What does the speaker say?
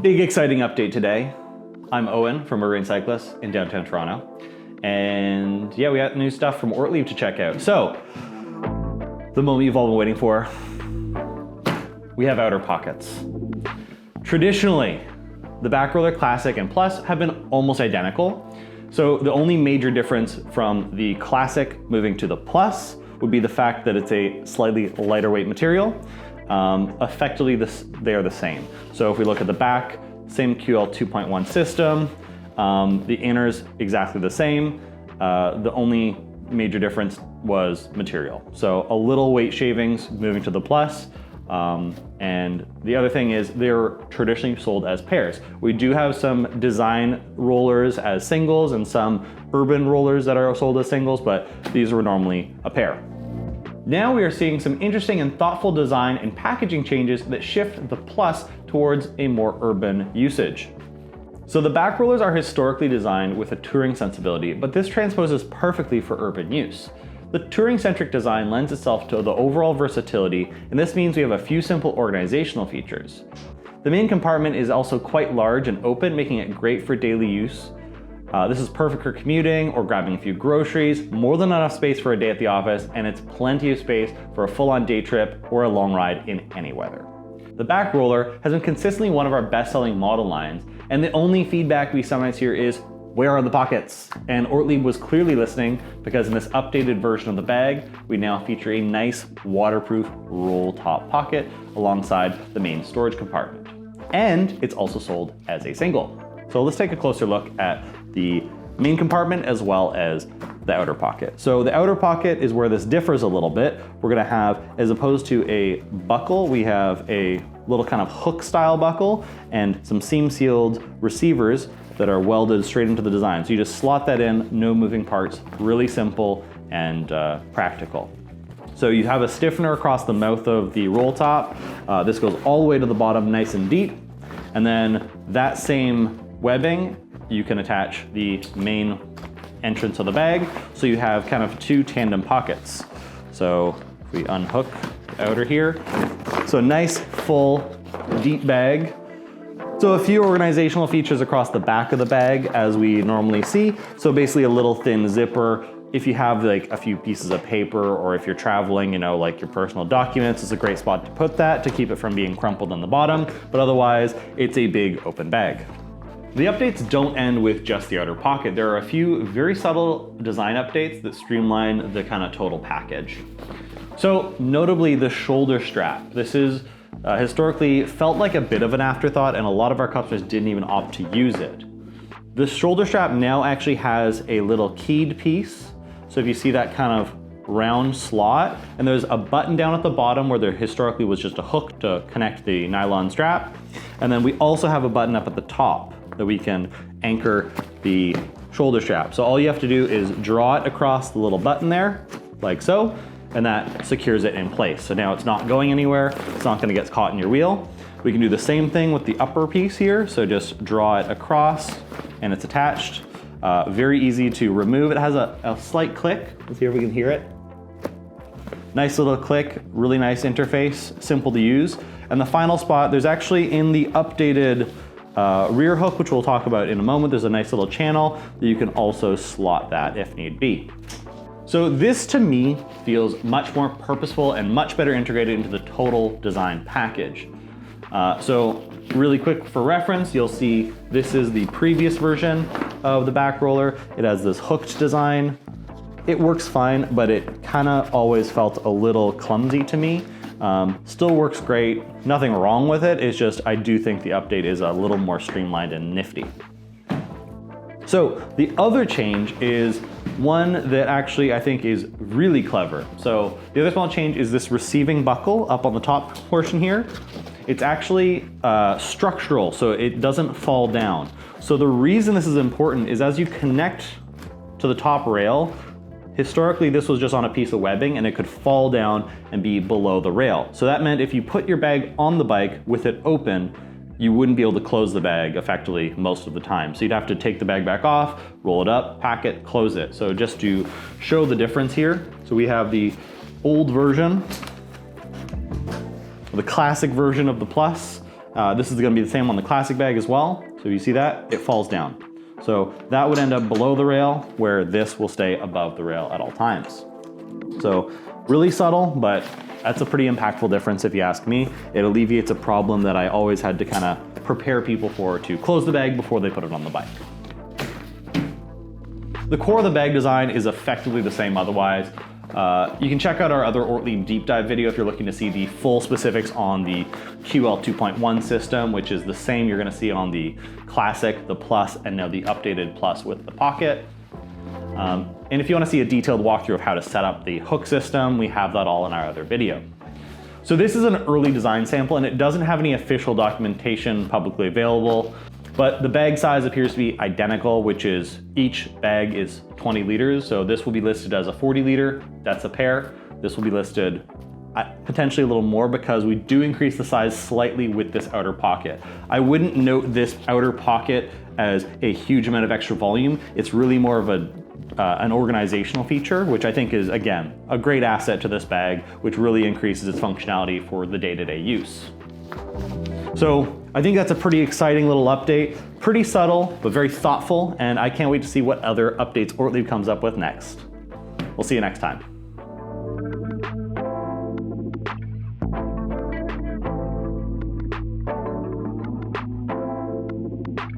Big exciting update today. I'm Owen from Marine Cyclists in downtown Toronto. And yeah, we got new stuff from Ortlieb to check out. So, the moment you've all been waiting for. We have outer pockets. Traditionally, the Backroller Classic and Plus have been almost identical. So the only major difference from the Classic moving to the Plus would be the fact that it's a slightly lighter weight material. Effectively, they are the same. So if we look at the back, same QL 2.1 system, the inners exactly the same. The only major difference was material. So a little weight shavings moving to the Plus. And the other thing is they're traditionally sold as pairs. We do have some design rollers as singles and some urban rollers that are sold as singles, but these were normally a pair. Now we are seeing some interesting and thoughtful design and packaging changes that shift the Plus towards a more urban usage. So the back rollers are historically designed with a touring sensibility, but this transposes perfectly for urban use. The touring-centric design lends itself to the overall versatility, and this means we have a few simple organizational features. The main compartment is also quite large and open, making it great for daily use. This is perfect for commuting or grabbing a few groceries, more than enough space for a day at the office, and it's plenty of space for a full-on day trip or a long ride in any weather. The back roller has been consistently one of our best-selling model lines, and the only feedback we sometimes hear is, where are the pockets? And Ortlieb was clearly listening, because in this updated version of the bag, we now feature a nice waterproof roll top pocket alongside the main storage compartment. And it's also sold as a single. So let's take a closer look at the main compartment as well as the outer pocket. So the outer pocket is where this differs a little bit. We're gonna have, as opposed to a buckle, we have a little kind of hook style buckle and some seam sealed receivers that are welded straight into the design. So you just slot that in, no moving parts, really simple and practical. So you have a stiffener across the mouth of the roll top. This goes all the way to the bottom, nice and deep. And then that same webbing, you can attach the main entrance of the bag. So you have kind of two tandem pockets. So if we unhook the outer here, so a nice, full, deep bag. So a few organizational features across the back of the bag as we normally see. So basically a little thin zipper. If you have like a few pieces of paper or if you're traveling, you know, like your personal documents, it's a great spot to put that to keep it from being crumpled on the bottom. But otherwise, it's a big open bag. The updates don't end with just the outer pocket. There are a few very subtle design updates that streamline the kind of total package. So notably the shoulder strap. This is historically felt like a bit of an afterthought and a lot of our customers didn't even opt to use it. The shoulder strap now actually has a little keyed piece. So if you see that kind of round slot, and there's a button down at the bottom where there historically was just a hook to connect the nylon strap. And then we also have a button up at the top that we can anchor the shoulder strap. So all you have to do is draw it across the little button there, like so, and that secures it in place. So now it's not going anywhere, it's not gonna get caught in your wheel. We can do the same thing with the upper piece here, so just draw it across and it's attached. Very easy to remove. It has a slight click. Let's see if we can hear it. Nice little click, really nice interface, simple to use. And the final spot, there's actually in the updated rear hook, which we'll talk about in a moment, there's a nice little channel that you can also slot that if need be. So this to me feels much more purposeful and much better integrated into the total design package. So really quick for reference, you'll see this is the previous version of the back roller. It has this hooked design. It works fine, but it kind of always felt a little clumsy to me. Still works great, nothing wrong with it. It's just, I do think the update is a little more streamlined and nifty. So the other change is one that actually I think is really clever. So the other small change is this receiving buckle up on the top portion here. It's actually structural, so it doesn't fall down. So the reason this is important is as you connect to the top rail, historically this was just on a piece of webbing and it could fall down and be below the rail. So that meant if you put your bag on the bike with it open, you wouldn't be able to close the bag effectively most of the time. So you'd have to take the bag back off, roll it up, pack it, close it. So just to show the difference here, so we have the old version, the classic version of the Plus, This is gonna be the same on the classic bag as well. So you see that, it falls down. So that would end up below the rail, where this will stay above the rail at all times. So really subtle, but that's a pretty impactful difference if you ask me. It alleviates a problem that I always had to kind of prepare people for, to close the bag before they put it on the bike. The core of the bag design is effectively the same otherwise. You can check out our other Ortlieb deep dive video if you're looking to see the full specifics on the QL 2.1 system, which is the same you're gonna see on the Classic, the Plus, and now the updated Plus with the Pocket. And if you wanna see a detailed walkthrough of how to set up the hook system, we have that all in our other video. So this is an early design sample, and it doesn't have any official documentation publicly available, but the bag size appears to be identical, which is each bag is 20 liters. So this will be listed as a 40 liter, that's a pair. This will be listed potentially a little more because we do increase the size slightly with this outer pocket. I wouldn't note this outer pocket as a huge amount of extra volume. It's really more of an organizational feature, which I think is, again, a great asset to this bag, which really increases its functionality for the day-to-day use. So I think that's a pretty exciting little update, pretty subtle, but very thoughtful, and I can't wait to see what other updates Ortlieb comes up with next. We'll see you next time.